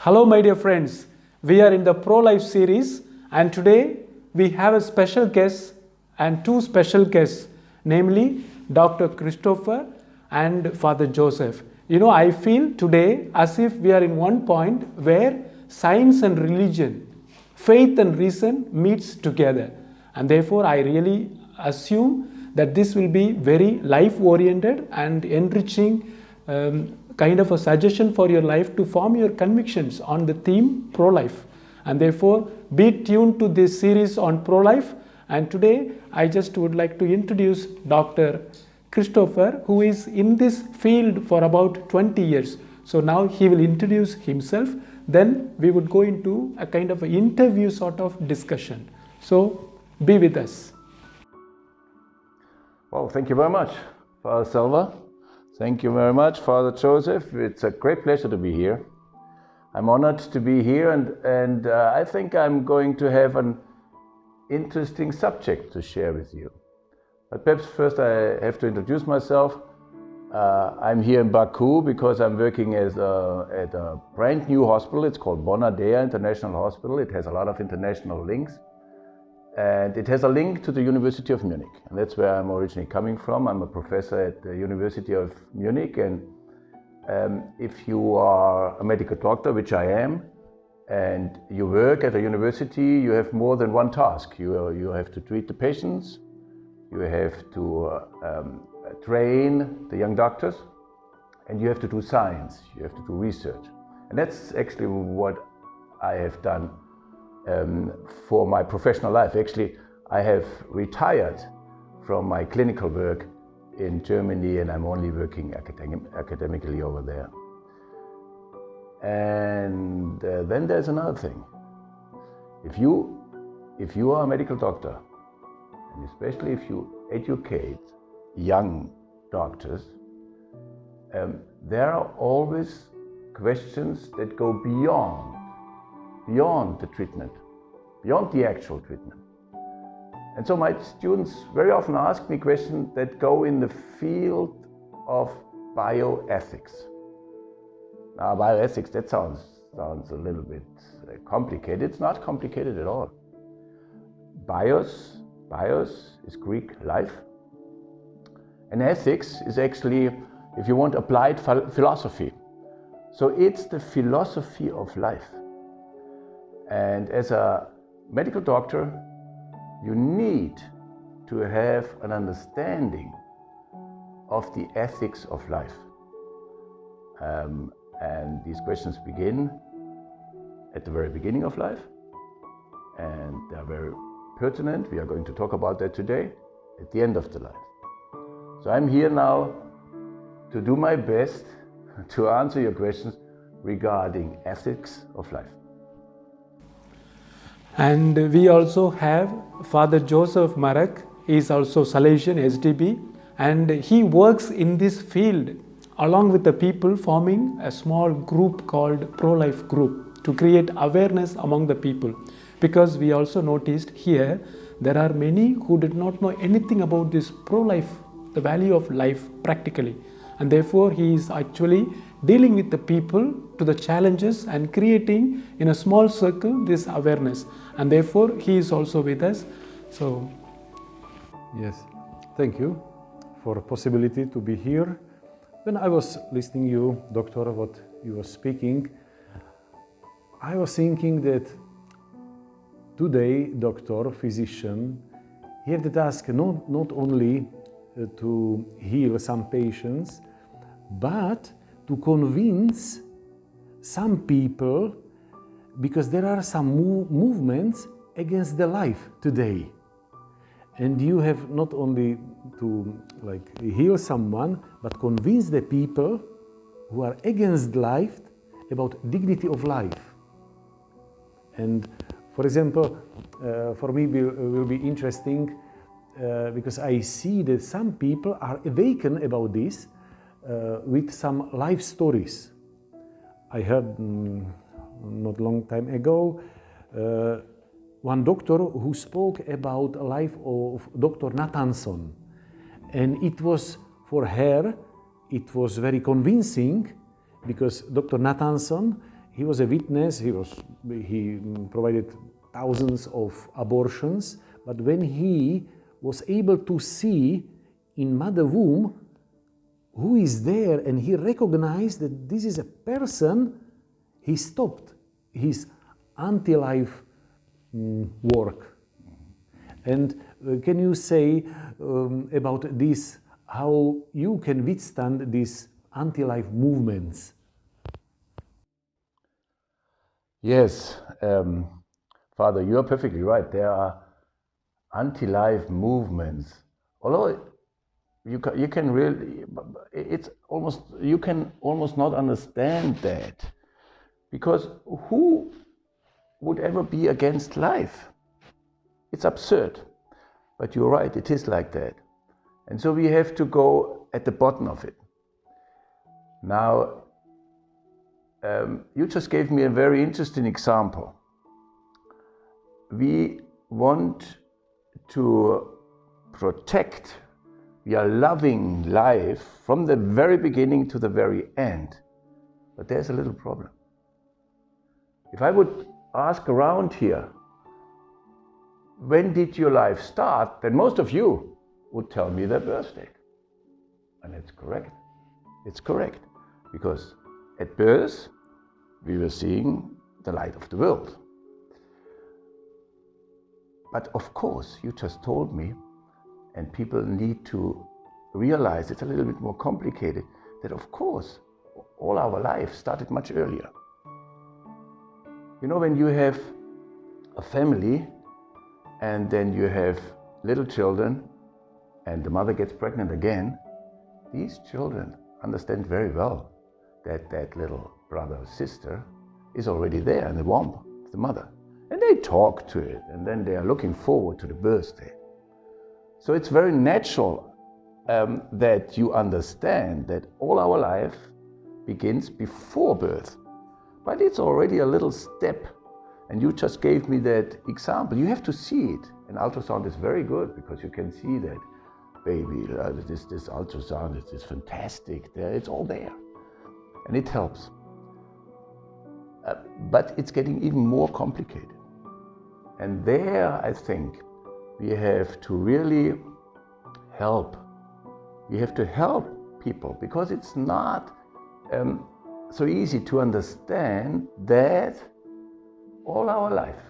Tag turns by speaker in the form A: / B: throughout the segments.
A: Hello my dear friends, we are in the Pro-Life series and today we have a special guest and two special guests, namely Dr. Christopher and Father Joseph. I feel today as if we are in one point where science and religion, faith and reason meets together, and therefore I really assume that this will be very life-oriented and enriching kind of a suggestion for your life to form your convictions on the theme pro-life. And therefore, be tuned to this series on pro-life. And today, I just would like to introduce Dr. Christopher, who is in this field for about 20 years. So now he will introduce himself. Then we would go into a kind of an interview sort of discussion. So be with us.
B: Well, thank you very much, Father Silva. Thank you very much, Father Joseph. It's a great pleasure to be here. I'm honored to be here, and I think I'm going to have an interesting subject to share with you. But perhaps first I have to introduce myself. I'm here in Baku because I'm working at a brand new hospital. It's called Bonadea International Hospital. It has a lot of international links. And it has a link to the University of Munich. And that's where I'm originally coming from. I'm a professor at the University of Munich. And if you are a medical doctor, which I am, and you work at a university, you have more than one task. You have to treat the patients, you have to train the young doctors, and you have to do science, you have to do research. And that's actually what I have done for my professional life. Actually, I have retired from my clinical work in Germany, and I'm only working academically over there. And then there's another thing. If you are a medical doctor, and especially if you educate young doctors, there are always questions that go beyond the treatment, beyond the actual treatment. And so my students very often ask me questions that go in the field of bioethics. Now, bioethics, that sounds a little bit complicated. It's not complicated at all. Bios is Greek life. And ethics is actually, if you want, applied philosophy. So it's the philosophy of life. And as a medical doctor, you need to have an understanding of the ethics of life. And these questions begin at the very beginning of life, and they are very pertinent. We are going to talk about that today, at the end of the life. So I'm here now to do my best to answer your questions regarding ethics of life.
A: And we also have Father Joseph Marak. He is also Salesian SDB, and he works in this field along with the people, forming a small group called Pro-Life Group to create awareness among the people. Because we also noticed here there are many who did not know anything about this pro-life, the value of life practically. And therefore he is actually dealing with the people to the challenges and creating in a small circle this awareness. And therefore he is also with us. So
C: yes, thank you for the possibility to be here. When I was listening to you, Doctor, what you were speaking, I was thinking that today, doctor, physician, he have the task not only to heal some patients, but to convince some people, because there are some movements against the life today. And you have not only to heal someone, but convince the people who are against life about dignity of life. And for example, for me will be interesting because I see that some people are awakened about this with some life stories. I heard not long time ago one doctor who spoke about the life of Dr. Nathanson, and it was for her, it was very convincing because Dr. Nathanson he was a witness, he provided thousands of abortions, but when he was able to see in mother womb who is there and he recognized that this is a person, he stopped his anti-life work. And can you say about this, how you can withstand these anti-life movements?
B: Yes, Father, you are perfectly right. There are anti-life movements. Although you can really, you can almost not understand that, because who would ever be against life? It's absurd. But you're right, it is like that. And so we have to go at the bottom of it. Now, you just gave me a very interesting example. We want to protect, we are loving life from the very beginning to the very end. But there's a little problem. If I would ask around here, when did your life start? Then most of you would tell me their birth date. And it's correct. It's correct. Because at birth, we were seeing the light of the world. But of course, you just told me, and people need to realize it's a little bit more complicated, that of course, all our life started much earlier. You know, when you have a family, and then you have little children, and the mother gets pregnant again, these children understand very well that that little brother or sister is already there in the womb of the mother. And they talk to it, and then they are looking forward to the birthday. So it's very natural that you understand that all our life begins before birth. But it's already a little step. And you just gave me that example. You have to see it. And ultrasound is very good because you can see that baby, this ultrasound is fantastic. It's all there. And it helps. But it's getting even more complicated. And there, I think, we have to really help. We have to help people because it's not so easy to understand that all our life,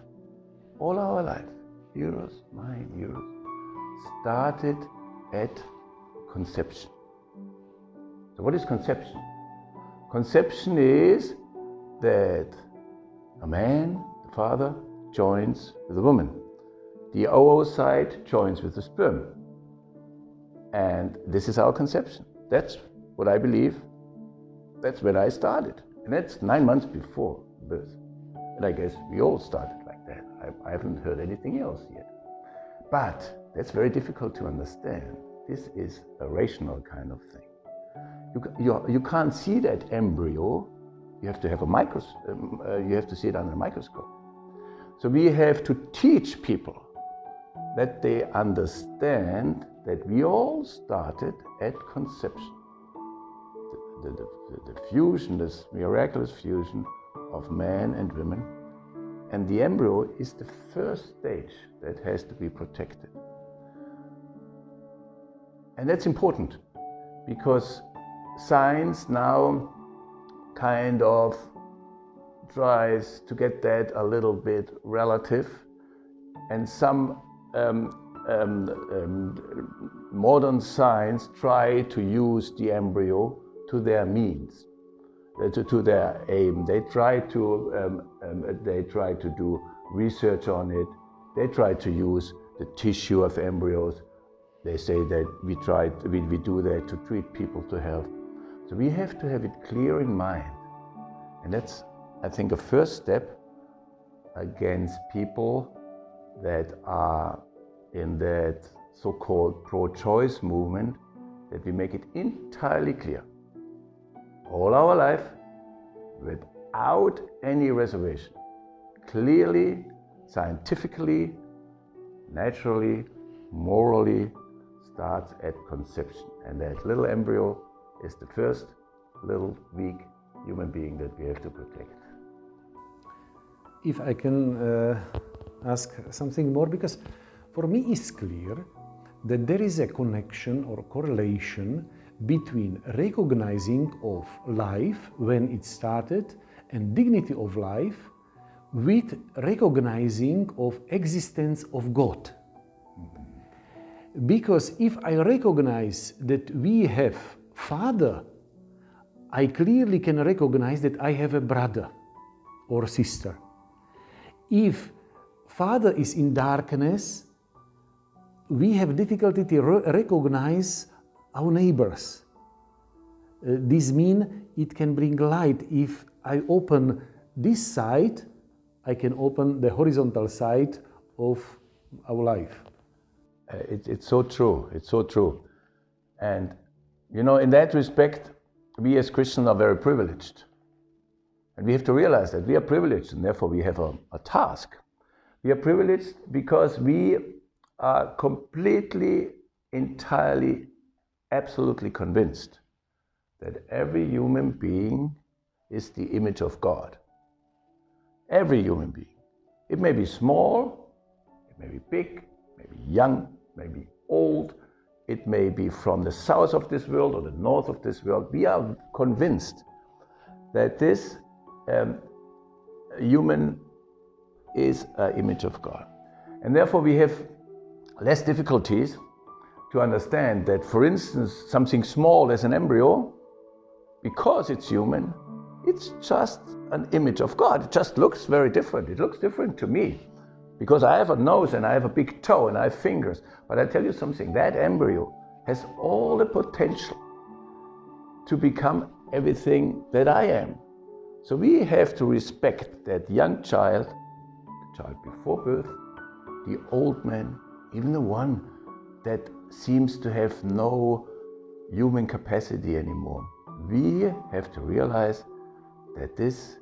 B: yours, mine, yours, started at conception. So what is conception? Conception is that a man, the father, joins with a woman. The oocyte joins with the sperm. And this is our conception. That's what I believe. That's when I started. And that's 9 months before birth. And I guess we all started like that. I haven't heard anything else yet. But that's very difficult to understand. This is a rational kind of thing. You can't see that embryo. You have to have a microscope. You have to see it under a microscope. So we have to teach people that they understand that we all started at conception. The fusion, this miraculous fusion of man and women. And the embryo is the first stage that has to be protected. And that's important because science now kind of tries to get that a little bit relative, and some modern science try to use the embryo to their means, to their aim. They try to do research on it. They try to use the tissue of embryos. They say that we do that to treat people to help. So we have to have it clear in mind, and that's, I think, a first step against people that are in that so-called pro-choice movement, that we make it entirely clear. All our life, without any reservation, clearly, scientifically, naturally, morally, starts at conception. And that little embryo is the first little weak human being that we have to protect.
C: if I can ask something more, because for me it's clear that there is a connection or correlation between recognizing of life when it started and dignity of life with recognizing of existence of God. Because if I recognize that we have Father, I clearly can recognize that I have a brother or sister. If Father is in darkness, we have difficulty to recognize our neighbors. This means it can bring light. If I open this side, I can open the horizontal side of our life.
B: It's so true. It's so true. And, you know, in that respect, we as Christians are very privileged. And we have to realize that we are privileged, and therefore we have a task. We are privileged because we are completely, entirely, absolutely convinced that every human being is the image of God. Every human being. It may be small, it may be big, it may be young, it may be old, it may be from the south of this world or the north of this world. We are convinced that this human is an image of God. And therefore we have less difficulties to understand that, for instance, something small as an embryo, because it's human, it's just an image of God. It just looks very different. It looks different to me because I have a nose and I have a big toe and I have fingers. But I tell you something, that embryo has all the potential to become everything that I am. So we have to respect that young child, the child before birth, the old man, even the one that seems to have no human capacity anymore. We have to realize that this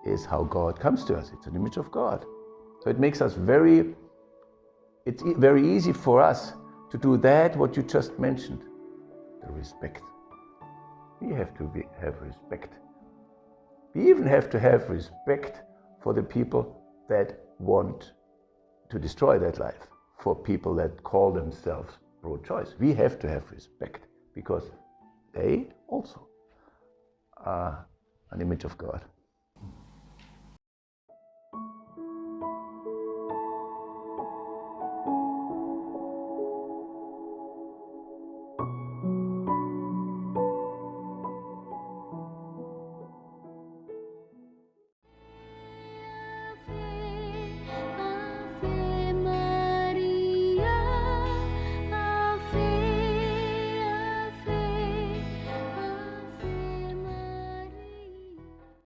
B: is how God comes to us. It's an image of God. So it makes us it's very easy for us to do that, what you just mentioned, the respect. We have to have respect. We even have to have respect for the people that want to destroy that life, for people that call themselves pro-choice. We have to have respect because they also are an image of God.